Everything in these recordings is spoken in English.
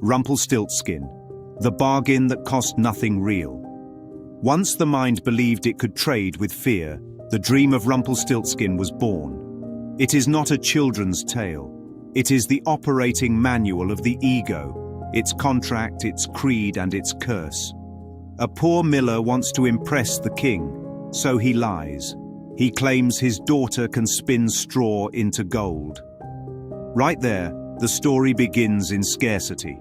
Rumpelstiltskin, the bargain that cost nothing real. Once the mind believed it could trade with fear, the dream of Rumpelstiltskin was born. It is not a children's tale. It is the operating manual of the ego, its contract, its creed, and its curse. A poor miller wants to impress the king, so he lies. He claims his daughter can spin straw into gold. Right there, the story begins in scarcity.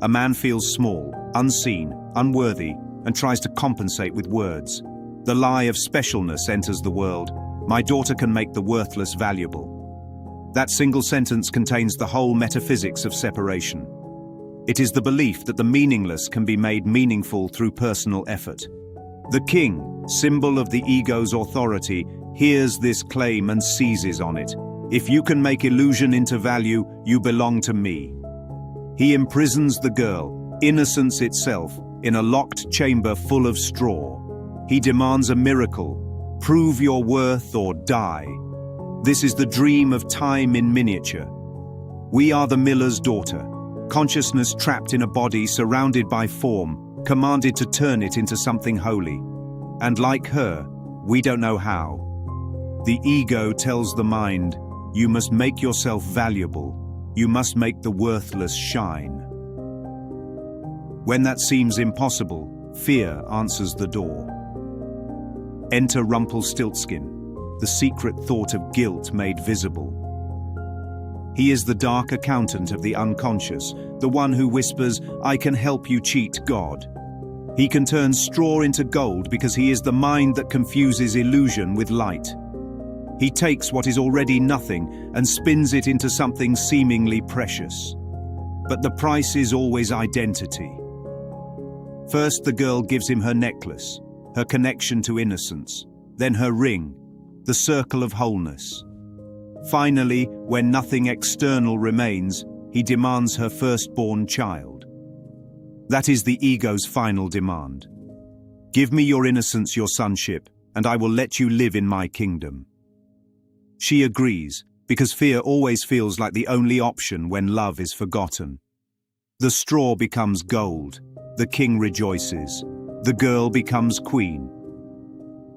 A man feels small, unseen, unworthy, and tries to compensate with words. The lie of specialness enters the world. My daughter can make the worthless valuable. That single sentence contains the whole metaphysics of separation. It is the belief that the meaningless can be made meaningful through personal effort. The king, symbol of the ego's authority, hears this claim and seizes on it. If you can make illusion into value, you belong to me. He imprisons the girl, innocence itself, in a locked chamber full of straw. He demands a miracle. Prove your worth or die. This is the dream of time in miniature. We are the miller's daughter, consciousness trapped in a body surrounded by form, commanded to turn it into something holy. And like her, we don't know how. The ego tells the mind, you must make yourself valuable. You must make the worthless shine. When that seems impossible, fear answers the door. Enter Rumpelstiltskin, the secret thought of guilt made visible. He is the dark accountant of the unconscious, the one who whispers, I can help you cheat God. He can turn straw into gold because he is the mind that confuses illusion with light. He takes what is already nothing and spins it into something seemingly precious. But the price is always identity. First, the girl gives him her necklace, her connection to innocence, then her ring, the circle of wholeness. Finally, when nothing external remains, he demands her firstborn child. That is the ego's final demand. Give me your innocence, your sonship, and I will let you live in my kingdom. She agrees, because fear always feels like the only option when love is forgotten. The straw becomes gold, the king rejoices, the girl becomes queen.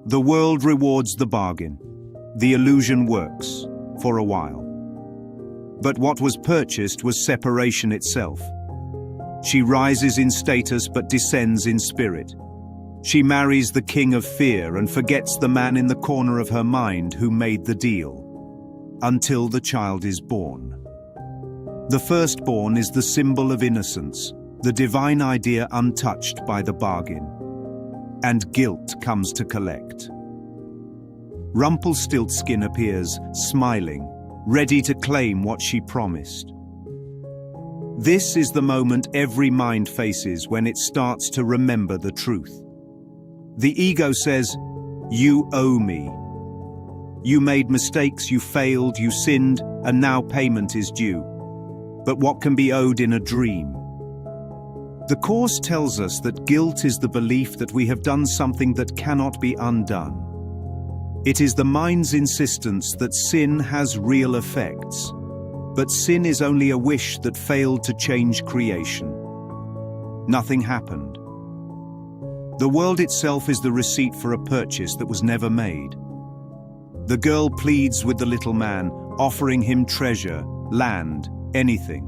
The world rewards the bargain. The illusion works, for a while. But what was purchased was separation itself. She rises in status but descends in spirit. She marries the king of fear and forgets the man in the corner of her mind who made the deal, until the child is born. The firstborn is the symbol of innocence, the divine idea untouched by the bargain. And guilt comes to collect. Rumpelstiltskin appears, smiling, ready to claim what she promised. This is the moment every mind faces when it starts to remember the truth. The ego says, you owe me. You made mistakes, you failed, you sinned, and now payment is due. But what can be owed in a dream? The Course tells us that guilt is the belief that we have done something that cannot be undone. It is the mind's insistence that sin has real effects, but sin is only a wish that failed to change creation. Nothing happened. The world itself is the receipt for a purchase that was never made. The girl pleads with the little man, offering him treasure, land, anything.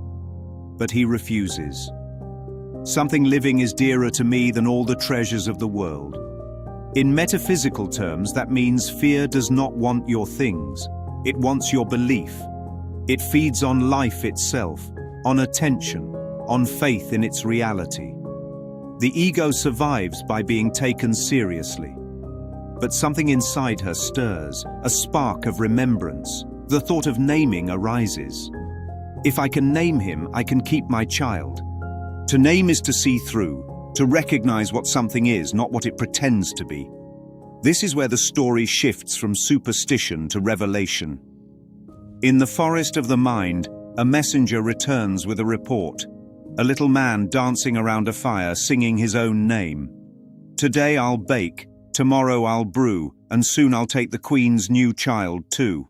But he refuses. Something living is dearer to me than all the treasures of the world. In metaphysical terms, that means fear does not want your things. It wants your belief. It feeds on life itself, on attention, on faith in its reality. The ego survives by being taken seriously. But something inside her stirs, a spark of remembrance. The thought of naming arises. If I can name him, I can keep my child. To name is to see through, to recognize what something is, not what it pretends to be. This is where the story shifts from superstition to revelation. In the forest of the mind, a messenger returns with a report. A little man dancing around a fire, singing his own name. Today I'll bake, tomorrow I'll brew, and soon I'll take the Queen's new child too.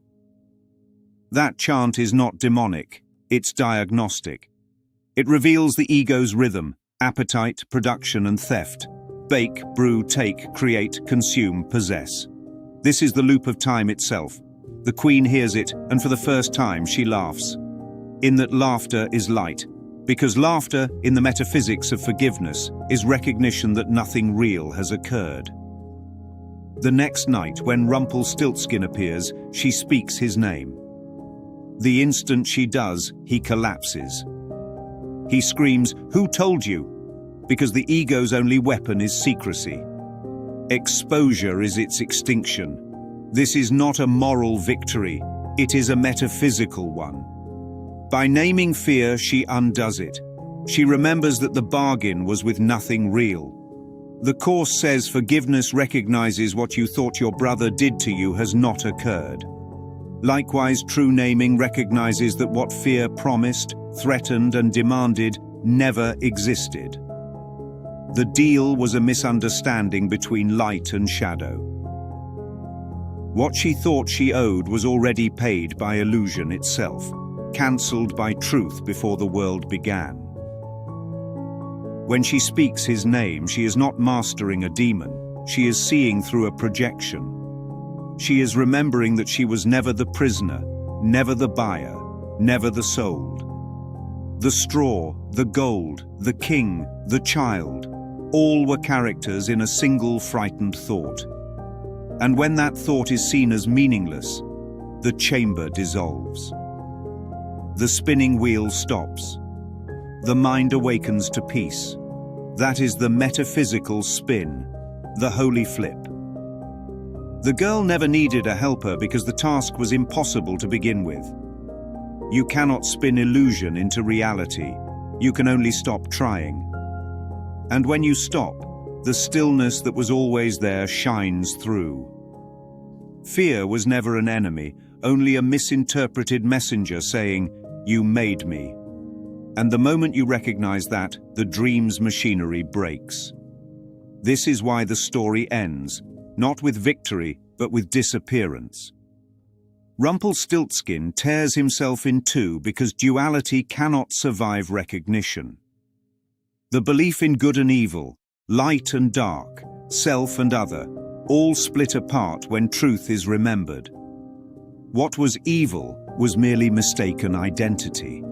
That chant is not demonic, it's diagnostic. It reveals the ego's rhythm, appetite, production, and theft. Bake, brew, take, create, consume, possess. This is the loop of time itself. The queen hears it, and for the first time she laughs. In that laughter is light, because laughter, in the metaphysics of forgiveness, is recognition that nothing real has occurred. The next night, when Rumpelstiltskin appears, she speaks his name. The instant she does, he collapses. He screams, "Who told you?" Because the ego's only weapon is secrecy. Exposure is its extinction. This is not a moral victory, it is a metaphysical one. By naming fear, she undoes it. She remembers that the bargain was with nothing real. The Course says forgiveness recognizes what you thought your brother did to you has not occurred. Likewise, true naming recognizes that what fear promised, threatened, and demanded never existed. The deal was a misunderstanding between light and shadow. What she thought she owed was already paid by illusion itself, cancelled by truth before the world began. When she speaks his name, she is not mastering a demon, she is seeing through a projection. She is remembering that she was never the prisoner, never the buyer, never the sold. The straw, the gold, the king, the child, all were characters in a single frightened thought. And when that thought is seen as meaningless, the chamber dissolves. The spinning wheel stops. The mind awakens to peace. That is the metaphysical spin, the holy flip. The girl never needed a helper because the task was impossible to begin with. You cannot spin illusion into reality. You can only stop trying. And when you stop, the stillness that was always there shines through. Fear was never an enemy, only a misinterpreted messenger saying, "You made me." And the moment you recognize that, the dream's machinery breaks. This is why the story ends, not with victory, but with disappearance. Rumpelstiltskin tears himself in two because duality cannot survive recognition. The belief in good and evil, light and dark, self and other, all split apart when truth is remembered. What was evil was merely mistaken identity.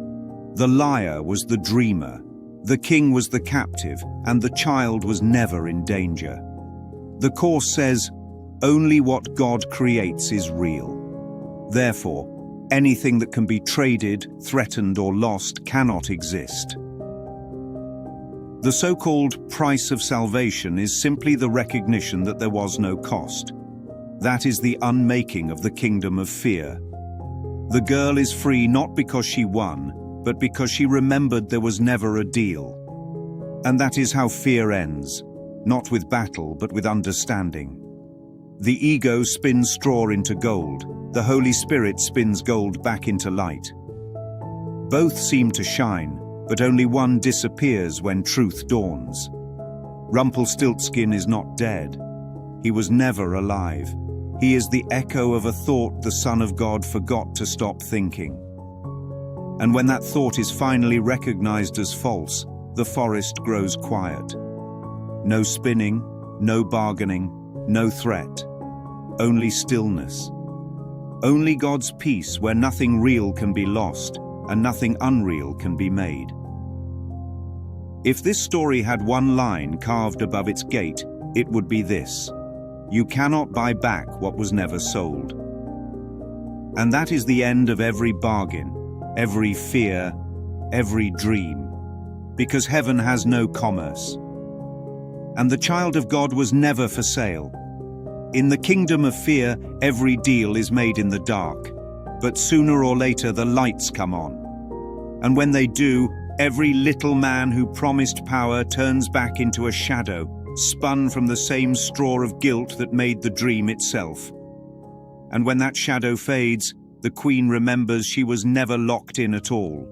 The liar was the dreamer, the king was the captive, and the child was never in danger. The Course says, only what God creates is real. Therefore, anything that can be traded, threatened, or lost cannot exist. The so-called price of salvation is simply the recognition that there was no cost. That is the unmaking of the kingdom of fear. The girl is free not because she won, but because she remembered there was never a deal. And that is how fear ends, not with battle, but with understanding. The ego spins straw into gold, the Holy Spirit spins gold back into light. Both seem to shine, but only one disappears when truth dawns. Rumpelstiltskin is not dead. He was never alive. He is the echo of a thought the Son of God forgot to stop thinking. And when that thought is finally recognized as false, the forest grows quiet. No spinning, no bargaining, no threat. Only stillness. Only God's peace where nothing real can be lost and nothing unreal can be made. If this story had one line carved above its gate, it would be this: you cannot buy back what was never sold. And that is the end of every bargain, every fear, every dream, because heaven has no commerce. And the child of God was never for sale. In the kingdom of fear, every deal is made in the dark, but sooner or later the lights come on. And when they do, every little man who promised power turns back into a shadow, spun from the same straw of guilt that made the dream itself. And when that shadow fades, the queen remembers she was never locked in at all.